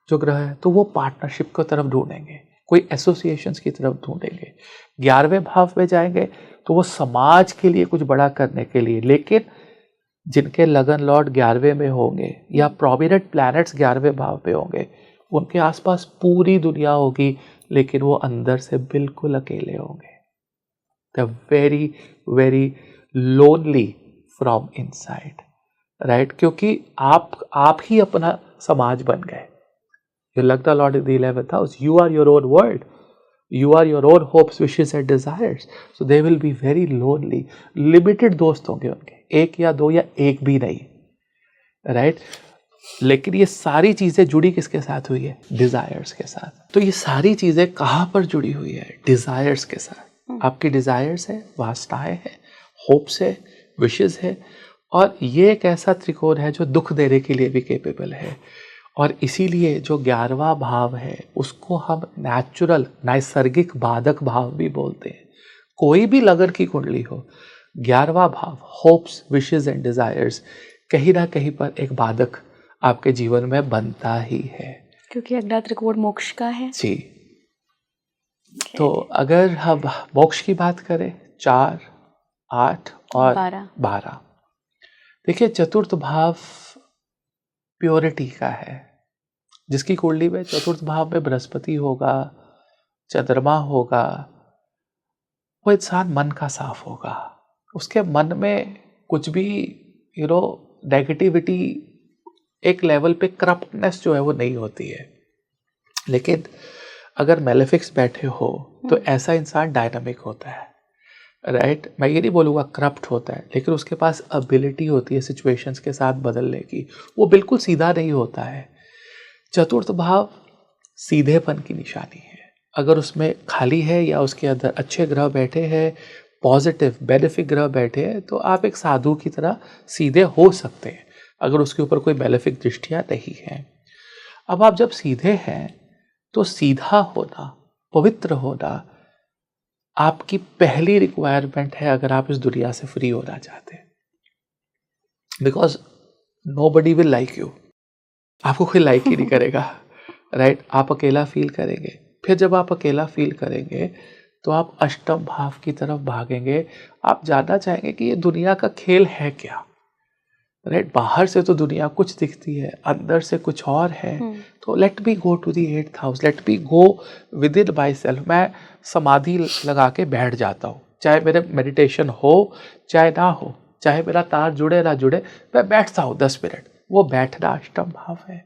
जो ग्रह है, तो वो पार्टनरशिप की तरफ ढूंढेंगे, कोई एसोसिएशंस की तरफ ढूंढेंगे। 11वें भाव में जाएंगे तो वो समाज के लिए कुछ बड़ा करने के लिए, लेकिन जिनके लगन लॉर्ड 11वें में होंगे या प्रोमिनेंट प्लैनेट्स 11वें भाव पे होंगे, उनके आसपास पूरी दुनिया होगी, लेकिन वो अंदर से बिल्कुल अकेले होंगे। The very very lonely from inside, right, क्योंकि आप ही अपना समाज बन गए। Your Lagna Lord in the 11th house. You are your own world. You are your own hopes, wishes and desires. So they will be very lonely. Limited दोस्त होंगे उनके, एक या दो या एक भी नहीं, राइट। लेकिन ये सारी चीजें जुड़ी किसके साथ हुई है? डिजायर्स के साथ। तो ये सारी चीजें कहाँ पर जुड़ी हुई है? डिजायर्स के साथ। आपकी डिजायर्स है, वासनाएं है, होप्स है, विशेस है, और ये एक ऐसा त्रिकोण है जो दुख देने के लिए भी केपेबल है। और इसीलिए जो 11वां भाव है उसको हम नेचुरल, नैसर्गिक बाधक भाव भी बोलते हैं। कोई भी लगन की कुंडली हो, 11वां भाव होप्स, विशेस एंड डिजायर्स कहीं ना कहीं पर एक बाधक आपके जीवन में बनता ही है, क्योंकि अगला त्रिकोण मोक्ष का है जी। तो अगर हम मोक्ष की बात करें, 4, 8 और 12, देखिए चतुर्थ भाव प्योरिटी का है। जिसकी कुंडली में चतुर्थ भाव में बृहस्पति होगा, चंद्रमा होगा, वो इंसान मन का साफ होगा। उसके मन में कुछ भी नेगेटिविटी, एक लेवल पे करप्टनेस जो है वो नहीं होती है। लेकिन अगर मेलेफिक्स बैठे हो तो ऐसा इंसान डायनामिक होता है, राइट। मैं ये नहीं बोलूँगा करप्ट होता है, लेकिन उसके पास एबिलिटी होती है सिचुएशंस के साथ बदलने की। वो बिल्कुल सीधा नहीं होता है। चतुर्थ भाव सीधेपन की निशानी है। अगर उसमें खाली है या उसके अंदर अच्छे ग्रह बैठे हैं, पॉजिटिव बेनिफिक ग्रह बैठे हैं, तो आप एक साधु की तरह सीधे हो सकते हैं, अगर उसके ऊपर कोई बेनिफिक दृष्टियाँ नहीं है। अब आप जब सीधे हैं तो सीधा होना, पवित्र होना आपकी पहली रिक्वायरमेंट है, अगर आप इस दुनिया से फ्री होना चाहते हैं। Because nobody will like you, आपको कोई लाइक ही नहीं करेगा, राइट। आप अकेला फील करेंगे। फिर जब आप अकेला फील करेंगे तो आप अष्टम भाव की तरफ भागेंगे। आप जानना चाहेंगे कि ये दुनिया का खेल है क्या, राइट। बाहर से तो दुनिया कुछ दिखती है, अंदर से कुछ और है। तो let me go to the 8th house, let me go within myself. मैं समाधि लगा के बैठ जाता हूँ, चाहे मेरे मेडिटेशन हो चाहे ना हो, चाहे मेरा तार जुड़े ना जुड़े, मैं बैठता हूँ 10 मिनट। वो बैठना अष्टम भाव है।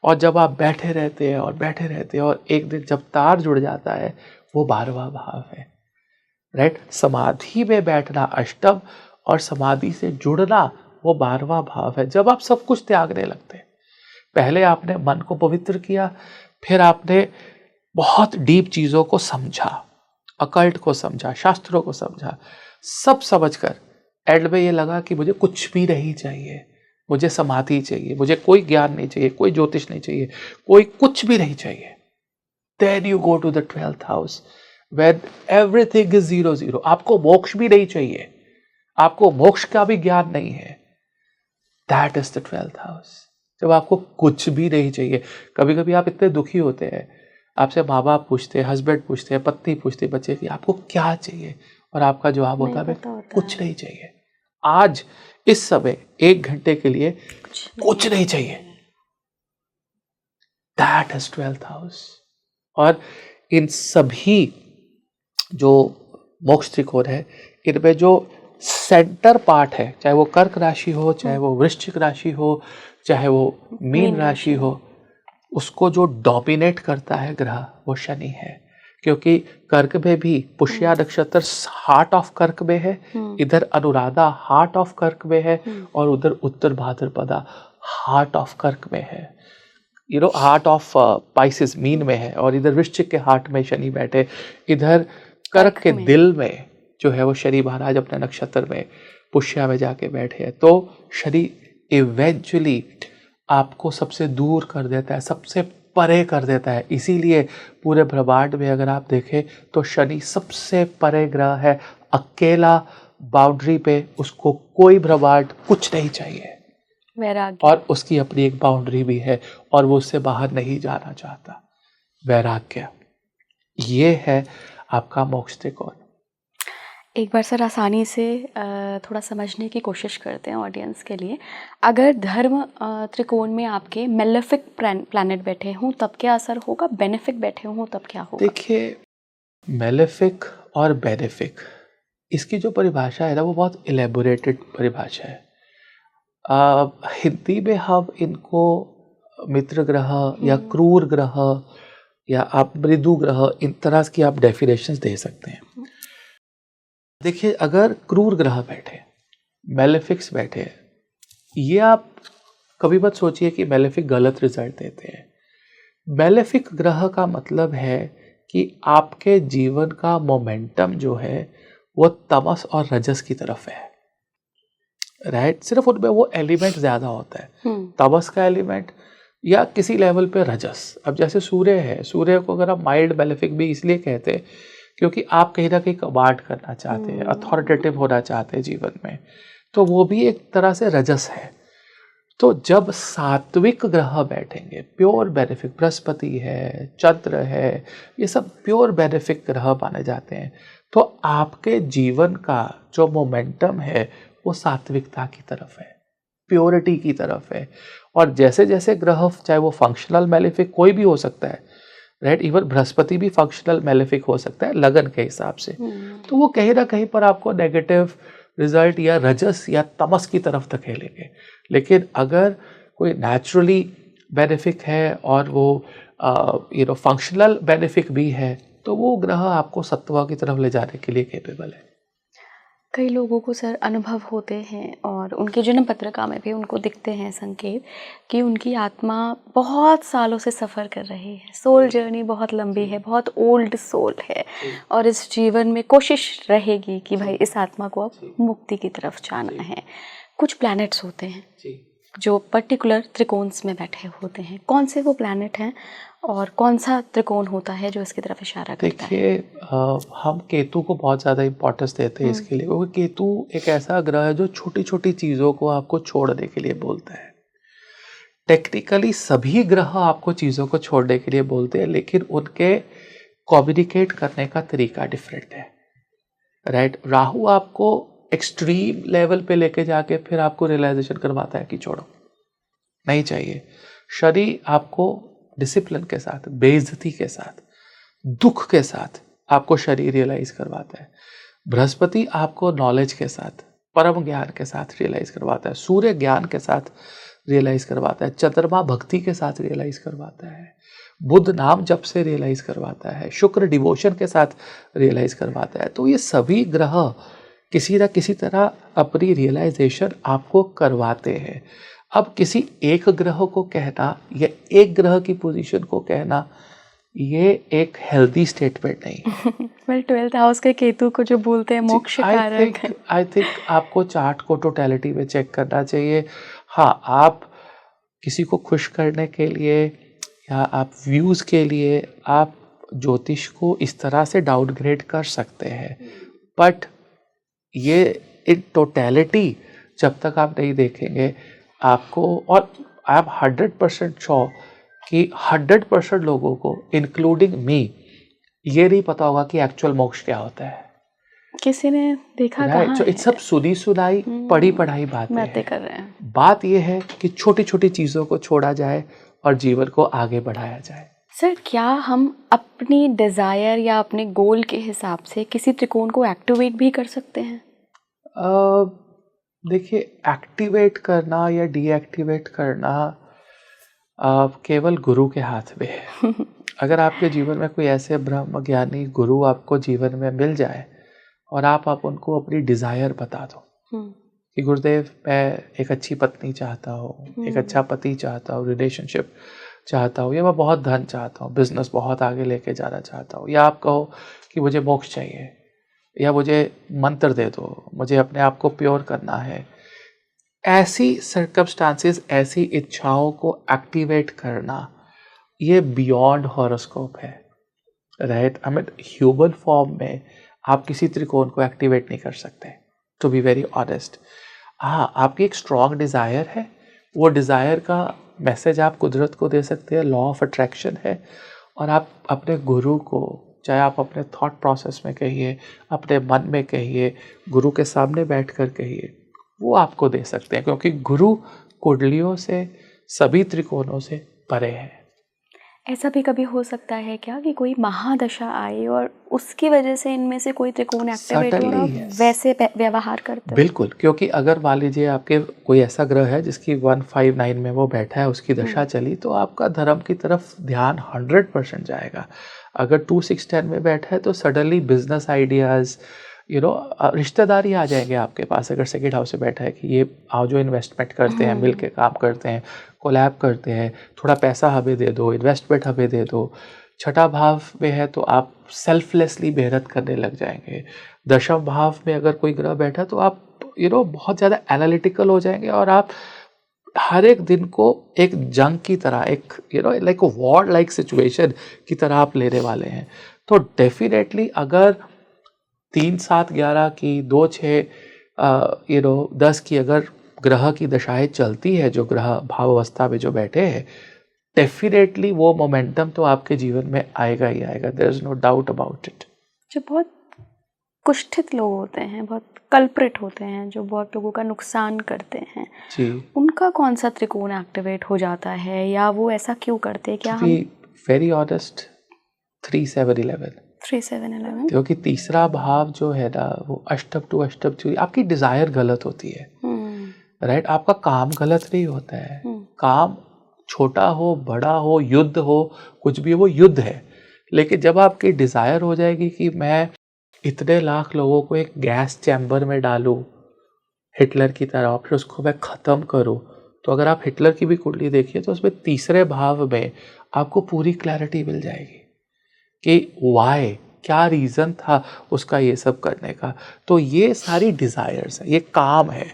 और जब आप बैठे रहते हैं और बैठे रहते हैं, और एक दिन जब तार जुड़ जाता है, वो 12वां भाव है, राइट। समाधि में बैठना अष्टम, और समाधि से जुड़ना वो 12वां भाव है। जब आप सब कुछ त्यागने लगते हैं, पहले आपने मन को पवित्र किया, फिर आपने बहुत डीप चीजों को समझा, अकल्ट को समझा, शास्त्रों को समझा, सब समझकर एंड में ये लगा कि मुझे कुछ भी नहीं चाहिए, मुझे समाधि चाहिए, मुझे कोई ज्ञान नहीं चाहिए, कोई ज्योतिष नहीं चाहिए, कोई कुछ भी नहीं चाहिए। Then you go to the 12th house when everything is 0-0. आपको मोक्ष भी नहीं चाहिए, आपको मोक्ष का भी ज्ञान नहीं है। That is the 12th house. जब आपको कुछ भी नहीं चाहिए। कभी कभी आप इतने दुखी होते हैं, आपसे माँ बाप पूछते हैं, हस्बैंड पूछते हैं, पत्नी पूछते हैं, बच्चे की आपको क्या चाहिए, और आपका जवाब होता है कुछ नहीं चाहिए। आज इस समय 1 घंटे के लिए कुछ नहीं चाहिए। That is 12th house. और इन सभी जो मोक्ष त्रिकोण है, इनमें जो सेंटर पार्ट है, चाहे वो कर्क राशि हो, चाहे वो वृश्चिक राशि हो, चाहे वो मीन राशि हो, उसको जो डोमिनेट करता है ग्रह वो शनि है, क्योंकि कर्क में भी पुष्या नक्षत्र हार्ट ऑफ कर्क में है, इधर अनुराधा हार्ट ऑफ कर्क में है, और उधर उत्तर भाद्रपदा हार्ट ऑफ कर्क में है, हार्ट ऑफ पाइसिस मीन में है, और इधर वृश्चिक के हार्ट में शनि बैठे, इधर कर्क के दिल में जो है वो शनि महाराज अपने नक्षत्र में पुष्या में जाके बैठे हैं। तो शनि इवेंचुअली आपको सबसे दूर कर देता है, सबसे परे कर देता है। इसीलिए पूरे ब्रह्मांड में अगर आप देखें तो शनि सबसे परे ग्रह है, अकेला बाउंड्री पे, उसको कोई ब्रह्मांड कुछ नहीं चाहिए, वैराग्य, और उसकी अपनी एक बाउंड्री भी है और वो उससे बाहर नहीं जाना चाहता। वैराग्य, ये है आपका मोक्ष त्रिकोण। एक बार सर आसानी से थोड़ा समझने की कोशिश करते हैं ऑडियंस के लिए। अगर धर्म त्रिकोण में आपके मेलेफिक प्लैनेट बैठे हों तब क्या असर होगा, बेनिफिक बैठे हों तब क्या होगा? देखिए, मेलेफिक और बेनिफिक, इसकी जो परिभाषा है ना वो बहुत इलेबोरेटेड परिभाषा है। हिंदी में हम इनको मित्र ग्रह या क्रूर ग्रह या आप मृदु ग्रह, इन तरह की आप डेफिनेशंस दे सकते हैं। देखिए, अगर क्रूर ग्रह बैठे, मेलेफिक्स बैठे, ये आप कभी मत सोचिए कि मेलेफिक गलत रिजल्ट देते हैं। मेलेफिक ग्रह का मतलब है कि आपके जीवन का मोमेंटम जो है वो तमस और रजस की तरफ है, राइट? सिर्फ उनमें वो एलिमेंट ज्यादा होता है, तमस का एलिमेंट या किसी लेवल पे रजस। अब जैसे सूर्य है, सूर्य को अगर आप माइल्ड मेलेफिक भी इसलिए कहते हैं क्योंकि आप कहीं ना कहीं कमांड करना चाहते हैं, अथॉरिटेटिव होना चाहते हैं जीवन में, तो वो भी एक तरह से रजस है। तो जब सात्विक ग्रह बैठेंगे, प्योर बेनिफिक, बृहस्पति है, चंद्र है, ये सब प्योर बेनिफिक ग्रह माने जाते हैं, तो आपके जीवन का जो मोमेंटम है वो सात्विकता की तरफ है, प्योरिटी की तरफ है। और जैसे जैसे ग्रह, चाहे वो फंक्शनल मेलेफिक कोई भी हो सकता है, राइट, इवन बृहस्पति भी फंक्शनल मेलेफिक हो सकता है लगन के हिसाब से, तो वो कहीं ना कहीं पर आपको नेगेटिव रिजल्ट या रजस या तमस की तरफ धकेलेंगे। लेकिन अगर कोई नेचुरली बेनिफिक है और वो फंक्शनल बेनिफिक भी है, तो वो ग्रह आपको सत्व की तरफ ले जाने के लिए कैपेबल है। कई लोगों को सर अनुभव होते हैं और उनके जन्म पत्रिका में भी उनको दिखते हैं संकेत कि उनकी आत्मा बहुत सालों से सफ़र कर रही है, सोल जर्नी बहुत लंबी है, बहुत ओल्ड सोल है, और इस जीवन में कोशिश रहेगी कि भाई इस आत्मा को अब मुक्ति की तरफ जाना है। कुछ प्लैनेट्स होते हैं जो पर्टिकुलर त्रिकोण्स में बैठे होते हैं, कौन से वो प्लैनेट हैं और कौन सा त्रिकोण होता है जो इसकी तरफ इशारा करता है? देखिए, हम केतु को बहुत ज़्यादा इम्पोर्टेंस देते हैं इसके लिए, क्योंकि केतु एक ऐसा ग्रह है जो छोटी छोटी चीज़ों को आपको छोड़ने के लिए बोलता है। टेक्निकली सभी ग्रह आपको चीज़ों को छोड़ने के लिए बोलते हैं, लेकिन उनके कम्युनिकेट करने का तरीका डिफरेंट है, राइट? राहु आपको एक्सट्रीम लेवल पे लेके जाके फिर आपको रियलाइजेशन करवाता है कि छोड़ो, नहीं चाहिए। शनि आपको डिसिप्लिन के साथ, बेइज्जती के साथ, दुख के साथ आपको शनि रियलाइज करवाता है। बृहस्पति आपको नॉलेज के साथ, परम ज्ञान के साथ रियलाइज करवाता है। सूर्य ज्ञान के साथ रियलाइज करवाता है। चंद्रमा भक्ति के साथ रियलाइज करवाता है। बुध नाम जप से रियलाइज करवाता है। शुक्र डिवोशन के साथ रियलाइज करवाता है। तो ये सभी ग्रह किसी न किसी तरह अपनी रियलाइजेशन आपको करवाते हैं। अब किसी एक ग्रह को कहना या एक ग्रह की पोजीशन को कहना, ये एक हेल्दी स्टेटमेंट नहीं। वेल, 12th हाउस के केतु को जो बोलते हैं मोक्ष कारक, आई थिंक आपको चार्ट को टोटलिटी में चेक करना चाहिए। हाँ, आप किसी को खुश करने के लिए या आप व्यूज़ के लिए आप ज्योतिष को इस तरह से डाउनग्रेड कर सकते हैं, बट ये इन टोटलिटी जब तक आप नहीं देखेंगे आपको, और आई एम 100% श्योर कि 100% लोगों को इंक्लूडिंग मी ये नहीं पता होगा कि एक्चुअल मोक्ष क्या होता है। किसी ने देखा कहाँ है? इट्स सब सुनी सुनाई पढ़ी पढ़ाई बातें कर रहे हैं। बात ये है कि छोटी छोटी चीज़ों को छोड़ा जाए और जीवन को आगे बढ़ाया जाए। सर, क्या हम अपनी डिज़ायर या अपने गोल के हिसाब से किसी त्रिकोण को एक्टिवेट भी कर सकते हैं? देखिए, एक्टिवेट करना या डीएक्टिवेट करना केवल गुरु के हाथ में है। अगर आपके जीवन में कोई ऐसे ब्रह्म ज्ञानी गुरु आपको जीवन में मिल जाए और आप उनको अपनी डिज़ायर बता दो कि गुरुदेव मैं एक अच्छी पत्नी चाहता हूँ, एक अच्छा पति चाहता हूँ, रिलेशनशिप चाहता हूँ, या मैं बहुत धन चाहता हूँ, बिजनेस बहुत आगे लेके जाना चाहता हूँ, या आप कहो कि मुझे मोक्ष चाहिए, या मुझे मंत्र दे दो, मुझे अपने आप को प्योर करना है। ऐसी सर्कमस्टांसेस, ऐसी इच्छाओं को एक्टिवेट करना, ये बियॉन्ड हॉरोस्कोप है, right. I mean human form में आप किसी त्रिकोण को एक्टिवेट नहीं कर सकते, टू बी वेरी ऑनेस्ट। हाँ, आपकी एक स्ट्रॉन्ग डिज़ायर है, वो डिज़ायर का मैसेज आप कुदरत को दे सकते हैं, लॉ ऑफ अट्रैक्शन है, और आप अपने गुरु को, चाहे आप अपने थॉट प्रोसेस में कहिए, अपने मन में कहिए, गुरु के सामने बैठ कर कहिए, वो आपको दे सकते हैं, क्योंकि गुरु कुंडलियों से, सभी त्रिकोणों से परे है। ऐसा भी कभी हो सकता है क्या कि कोई महादशा आई और उसकी वजह से इनमें से कोई त्रिकोण एक्टिवेट हो और वैसे व्यवहार करते? बिल्कुल, क्योंकि अगर मान लीजिए आपके कोई ऐसा ग्रह है जिसकी 159 में वो बैठा है, उसकी दशा चली, तो आपका धर्म की तरफ ध्यान 100% जाएगा। अगर 2610 में बैठा है तो सडनली बिजनेस आइडियाज़, रिश्तेदारी आ जाएंगे आपके पास। अगर सेकंड हाउस से बैठा है कि ये आओ जो इन्वेस्टमेंट करते हैं, मिल के काम करते हैं, कोलैब करते हैं, थोड़ा पैसा हमें दे दो, इन्वेस्टमेंट हमें दे दो। छठा भाव में है तो आप सेल्फलेसली मेहनत करने लग जाएंगे। दशम भाव में अगर कोई ग्रह बैठा तो आप बहुत ज़्यादा एनालिटिकल हो जाएंगे, और आप हर एक दिन को एक जंग की तरह, एक लाइक वॉर लाइक सिचुएशन की तरह आप लेने वाले हैं। तो डेफिनेटली अगर 3, 7, 11 की, 2, 6, 10 की अगर ग्रह की दशाएं चलती है, जो ग्रह भाव अवस्था में जो बैठे हैं, डेफिनेटली वो मोमेंटम तो आपके जीवन में आएगा ही आएगा। There is no doubt about it. जो बहुत कुष्ठित लोग होते हैं, बहुत कल्प्रिट होते हैं, जो बहुत लोगों का नुकसान करते हैं जी, उनका कौन सा त्रिकोण एक्टिवेट हो जाता है, या वो ऐसा क्यों करते हैं? क्या हम वेरी ऑनेस्ट 3711 क्योंकि तीसरा भाव जो है ना, वो अष्टम टू अष्टम चूरी, आपकी डिजायर गलत होती है, राइट। आपका काम गलत नहीं होता है, काम छोटा हो, बड़ा हो, युद्ध हो, कुछ भी हो, वो युद्ध है। लेकिन जब आपकी डिजायर हो जाएगी कि मैं इतने लाख लोगों को एक गैस चैम्बर में डालूं हिटलर की तरह, फिर उसको मैं ख़त्म करूं, तो अगर आप हिटलर की भी कुंडली देखिए तो उसमें तीसरे भाव में आपको पूरी क्लैरिटी मिल जाएगी कि वाई, क्या रीज़न था उसका ये सब करने का। तो ये सारी डिज़ायर्स है, ये काम है,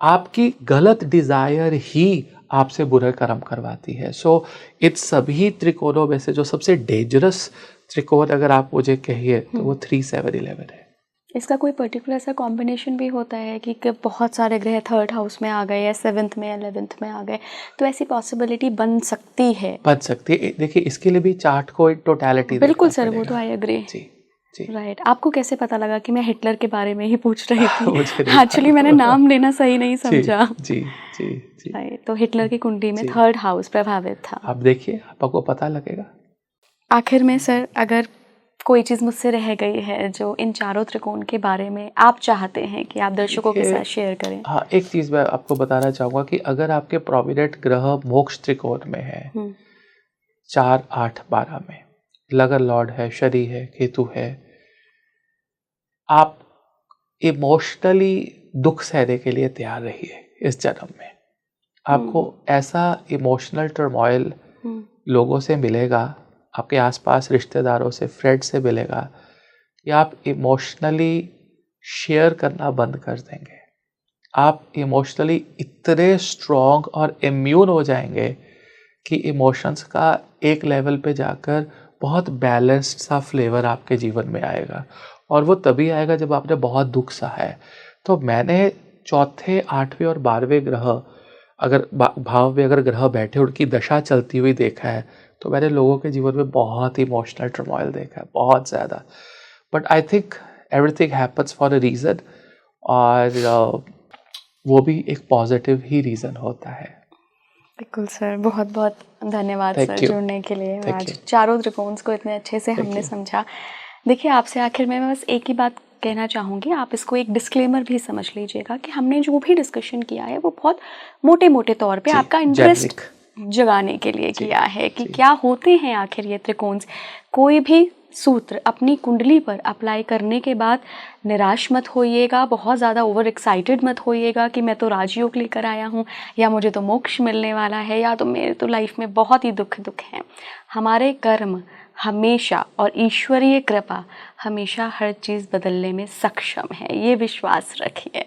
आपकी गलत डिज़ायर ही आपसे बुरे कर्म करवाती है। सो इन सभी त्रिकोणों में से जो सबसे डेंजरस त्रिकोण अगर आप मुझे कहिए तो वो 3711 है। इसका कोई पर्टिकुलर ऐसा कॉम्बिनेशन भी होता है कि बहुत सारे ग्रह थर्ड हाउस में आ गए, या 7th में, 11th में आ गए, तो ऐसी पॉसिबिलिटी बन सकती है? बन सकती है। देखिए, इसके लिए भी चार्ट को इन टोटलिटी बिल्कुल सर, वो तो I agree. Ji ji, right. आपको कैसे पता लगा कि मैं हिटलर के बारे में ही पूछ रही थी? एक्चुअली मैंने नाम लेना सही नहीं समझा। जी जी जी। राइट, तो हिटलर की कुंडली में थर्ड हाउस प्रभावित था। आप देखिए, आपको पता लगेगा। आखिर में सर, अगर कोई चीज़ मुझसे रह गई है जो इन चारों त्रिकोण के बारे में आप चाहते हैं कि आप दर्शकों के साथ शेयर करें? हाँ, एक चीज़ मैं आपको बताना चाहूँगा कि अगर आपके प्रोमिनेंट ग्रह मोक्ष त्रिकोण में है, 4, 8, 12 में, लगन लॉर्ड है, शनि है, केतु है, आप इमोशनली दुख सहने के लिए तैयार रहिए इस जन्म में। आपको ऐसा इमोशनल टर्मोइल लोगों से मिलेगा, आपके आसपास रिश्तेदारों से, फ्रेंड से मिलेगा, कि आप इमोशनली शेयर करना बंद कर देंगे। आप इमोशनली इतने स्ट्रॉन्ग और इम्यून हो जाएंगे कि इमोशंस का एक लेवल पे जाकर बहुत बैलेंस्ड सा फ्लेवर आपके जीवन में आएगा, और वो तभी आएगा जब आपने बहुत दुख सहा है। तो मैंने चौथे, 8वें और 12वें ग्रह अगर भाव में अगर ग्रह बैठे, उनकी दशा चलती हुई देखा है, तो मैंने लोगों के जीवन में बहुत इमोशनल टर्मोइल देखा है, बहुत ज़्यादा। But I think everything happens for a reason, और वो भी एक पॉजिटिव ही रीज़न होता है। बिल्कुल सर, बहुत बहुत धन्यवाद सर जुड़ने के लिए। आज चारों त्रिकोण को इतने अच्छे से हमने समझा। देखिए, आपसे आखिर में मैं बस एक ही बात कहना चाहूँगी, आप इसको एक डिस्क्लेमर भी समझ लीजिएगा कि हमने जो भी डिस्कशन किया है वो बहुत मोटे मोटे तौर पे आपका इंटरेस्ट जगाने के लिए जी, किया है कि जी। क्या होते हैं आखिर ये त्रिकोण। कोई भी सूत्र अपनी कुंडली पर अप्लाई करने के बाद निराश मत होइएगा, बहुत ज़्यादा ओवर एक्साइटेड मत होइएगा कि मैं तो राजयोग लेकर आया हूँ, या मुझे तो मोक्ष मिलने वाला है, या तो मेरे तो लाइफ में बहुत ही दुख हैं। हमारे कर्म हमेशा और ईश्वरीय कृपा हमेशा हर चीज़ बदलने में सक्षम है, ये विश्वास रखिए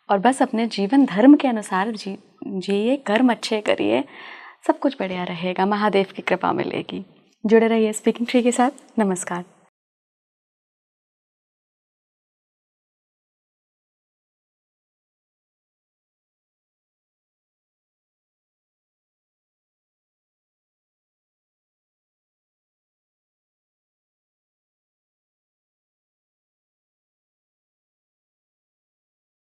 और बस अपने जीवन धर्म के अनुसार जिए, कर्म अच्छे करिए, सब कुछ बढ़िया रहेगा, महादेव की कृपा मिलेगी। जुड़े रहिए स्पीकिंग ट्री के साथ। नमस्कार।